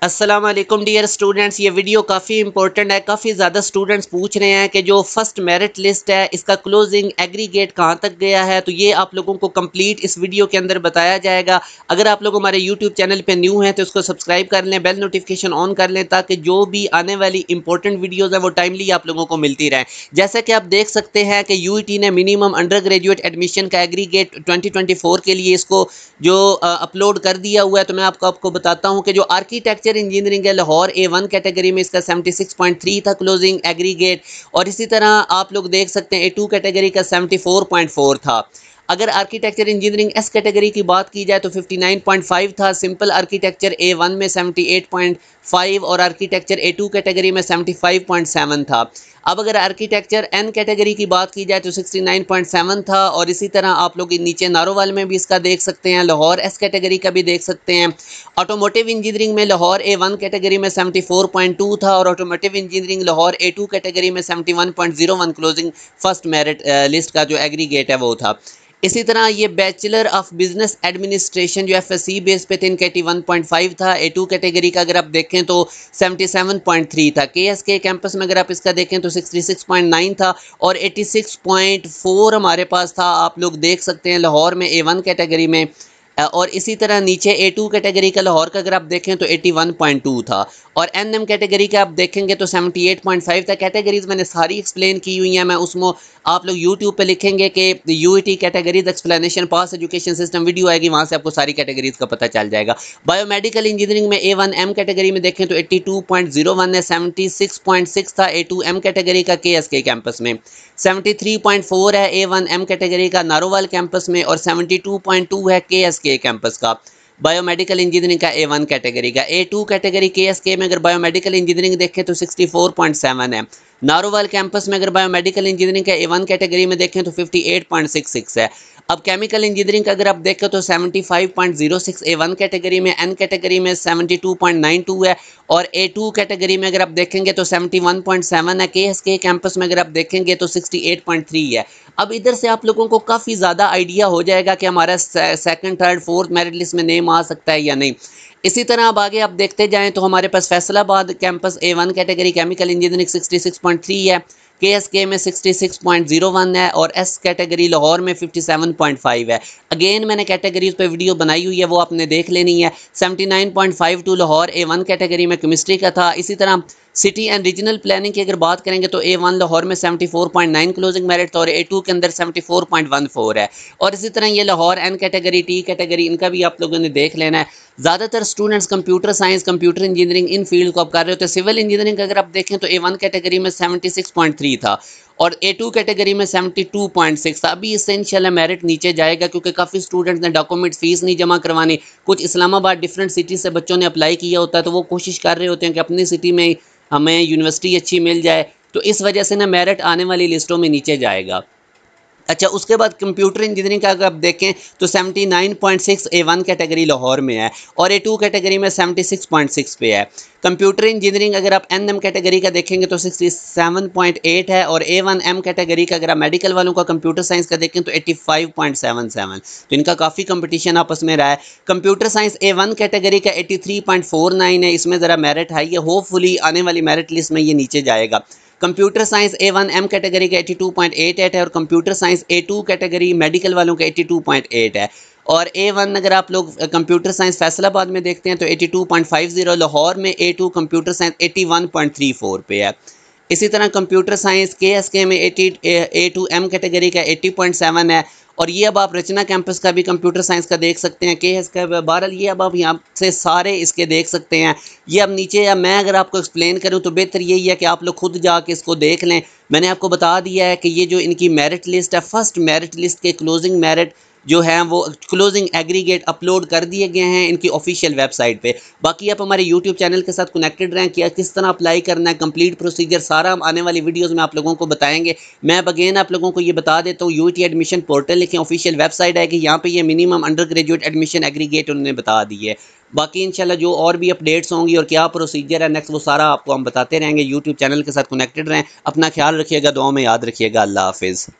अस्सलाम वालेकुम dear students. ये वीडियो काफ़ी इंपॉर्टेंट है। काफ़ी ज़्यादा स्टूडेंट्स पूछ रहे हैं कि जो फर्स्ट मेरिट लिस्ट है इसका क्लोजिंग एग्रीगेट कहाँ तक गया है, तो ये आप लोगों को कंप्लीट इस वीडियो के अंदर बताया जाएगा। अगर आप लोग हमारे यूट्यूब चैनल पे न्यू हैं तो इसको सब्सक्राइब कर लें, बेल नोटिफिकेशन ऑन कर लें, ताकि जो भी आने वाली इंपॉर्टेंट वीडियोज़ हैं वो टाइमली आप लोगों को मिलती रहें। जैसा कि आप देख सकते हैं कि यूईटी ने मिनिमम अंडर ग्रेजुएट एडमिशन का एग्रीगेट 2024 के लिए इसको जो अपलोड कर दिया हुआ है। तो मैं आपको बताता हूँ कि जो आर्किटेक्चर इंजीनियरिंग है लाहौर A1 कैटेगरी में इसका 76.3 था क्लोजिंग एग्रीगेट, और इसी तरह आप लोग देख सकते हैं A2 कैटेगरी का 74.4 था। अगर आर्किटेक्चर इंजीनियरिंग एस कैटेगरी की बात की जाए तो 59.5 था, सिंपल आर्किटेक्चर A1 में 78.5 और आर्किटेक्चर A2 कैटेगरी में 75.7 था। अब अगर आर्किटेक्चर एन कैटेगरी की बात की जाए तो 69.7 था, और इसी तरह आप लोग नीचे नारोवाल में भी इसका देख सकते हैं, लाहौर एस कैटेगरी का भी देख सकते हैं। ऑटोमोटिव इंजीनियरिंग में लाहौर A1 कैटेगरी में 74.2 था, और automotive engineering Lahore A2 category में 71.01 क्लोजिंग फर्स्ट मेरिट लिस्ट का जो एग्रीगेट है वो था। इसी तरह ये बैचलर ऑफ बिजनेस एडमिनिस्ट्रेशन जो FSC बेस पे थे, इनका 81.5 था। A2 कैटेगरी का अगर आप देखें तो 77.3 था। KSK कैंपस में अगर आप इसका देखें तो 66.9 था, और 86.4 हमारे पास था, आप लोग देख सकते हैं लाहौर में A1 कैटेगरी में। और इसी तरह नीचे A2 कैटेगरी का लाहौर का अगर आप देखें तो 81.2 था, और NM कैटेगरी का आप देखेंगे तो 78.5 था। कैटेगरीज मैंने सारी एक्सप्लेन की हुई हैं, मैं उसमें आप लोग यूट्यूब पे लिखेंगे कि यूईटी कैटेगरीज एक्सप्लेनेशन पास एजुकेशन सिस्टम वीडियो आएगी, वहाँ से आपको सारी कैटेगरीज का पता चल जाएगा। बायोमेडिकल इंजीनियरिंग में A1M कैटेगरी में देखें तो 82.01 है, 76.6 था A2M कैटेगरी का KSK कैंपस में, 73.4 है A1M कैटेगरी का नारोवाल कैंपस में, और 72.2 है KSK कैंपस का बायोमेडिकल इंजीनियरिंग का A1 कैटेगरी का। A2 कैटेगरी KSK में अगर बायोमेडिकल इंजीनियरिंग देखें तो 64.7 है। नारोवाल कैंपस में अगर बायोमेडिकल इंजीनियरिंग का A1 कैटेगरी में देखें तो 58.66 है। अब केमिकल इंजीनियरिंग का अगर आप देखें तो 75.06 A1 कैटेगरी में, N कैटेगरी में 72.92 है, और A2 कैटेगरी में अगर आप देखेंगे तो 71.7 है। KSK कैंपस में अगर आप देखेंगे तो 68.3 है। अब इधर से आप लोगों को काफ़ी ज़्यादा आइडिया हो जाएगा कि हमारा second third fourth merit list में नेम आ सकता है या नहीं। इसी तरह अब आगे आप देखते जाएं तो हमारे पास Faisalabad campus A1 category chemical engineering 66.3 है, KSK में 66.01 है, और एस कैटेगरी लाहौर में 57.5 है। अगेन मैंने कैटेगरीज पे वीडियो बनाई हुई है, वो आपने देख लेनी है। 79.52 लाहौर A1 कैटेगरी में केमिस्ट्री का था। इसी तरह सिटी एंड रीजनल प्लानिंग की अगर बात करेंगे तो A1 लाहौर में 74.9 क्लोजिंग मेरिट था, और A2 के अंदर 74.14 है। और इसी तरह ये Lahore N category T category इनका भी आप लोगों ने देख लेना है। ज़्यादातर students computer science computer engineering in field को आप कर रहे होते हैं। सिविल इंजीनियरिंग अगर आप देखें तो A1 कैटेगरी में 76.3 था, और A2 कैटेगरी में 72.6 था। अभी इससे इंशाल्लाह मेरिट नीचे जाएगा, क्योंकि काफ़ी स्टूडेंट्स ने डॉक्यूमेंट फीस नहीं जमा करवानी। कुछ इस्लामाबाद डिफरेंट सिटी से बच्चों ने अप्लाई किया होता है, तो वो कोशिश कर रहे होते हैं कि अपनी सिटी में हमें यूनिवर्सिटी अच्छी मिल जाए, तो इस वजह से ना मेरिट आने वाली लिस्टों में नीचे जाएगा। अच्छा, उसके बाद कंप्यूटर इंजीनियरिंग का अगर आप देखें तो 79.6 A1 कैटेगरी लाहौर में है, और A2 कैटेगरी में 76.6 पे है। कंप्यूटर इंजीनियरिंग अगर आप NM कैटेगरी का देखेंगे तो 67.8 है, और A1M कैटेगरी का अगर आप मेडिकल वालों का कंप्यूटर साइंस का देखें तो 85.77। तो इनका काफ़ी कंपटीशन आपस में रहा है। कंप्यूटर साइंस A1 कैटेगरी का 83.49 है, इसमें ज़रा मेरिट हाई है, होपफुली आने वाली मेरिट लिस्ट में ये नीचे जाएगा। कंप्यूटर साइंस A1M कैटेगरी का 82.88 है, और computer science A2 category medical वालों का 82.8 है। और A1 अगर आप लोग कंप्यूटर साइंस फैसलाबाद में देखते हैं तो 82.50, लाहौर में A2 कंप्यूटर साइंस 81.34 पे है। इसी तरह कंप्यूटर साइंस KSK में A2M कैटेगरी का 80.7 है, और ये अब आप रचना कैंपस का भी कंप्यूटर साइंस का देख सकते हैं। KSK बहरहाल ये अब आप यहाँ से सारे इसके देख सकते हैं। ये अब नीचे, या मैं अगर आपको एक्सप्लेन करूँ तो बेहतर यही है कि आप लोग खुद जाके इसको देख लें। मैंने आपको बता दिया है कि ये जो इनकी मेरिट लिस्ट है, फर्स्ट मेरिट लिस्ट के क्लोजिंग मेरिट जो है वो क्लोजिंग एग्रीगेट अपलोड कर दिए गए हैं इनकी ऑफिशियल वेबसाइट पे। बाकी आप हमारे यूट्यूब चैनल के साथ कनेक्टेड रहें, कि किस तरह अप्लाई करना है, कंप्लीट प्रोसीजर सारा हम आने वाली वीडियोस में आप लोगों को बताएंगे। मैं अब अगेन आप लोगों को ये बता देता हूँ, यूईटी एडमिशन पोर्टल लिखें, ऑफिशियल वेबसाइट है कि यहाँ पे ये minimum under graduate admission aggregate उन्होंने बता दी है। बाकी इंशाल्लाह जो और भी अपडेट्स होंगी और क्या प्रोसीजर है नेक्स्ट, वो सारा आपको हम बताते रहेंगे। यूट्यूब चैनल के साथ कनेक्टेड रहें, अपना ख्याल रखिएगा, दुआओं में याद रखिएगा। अल्लाह हाफिज़।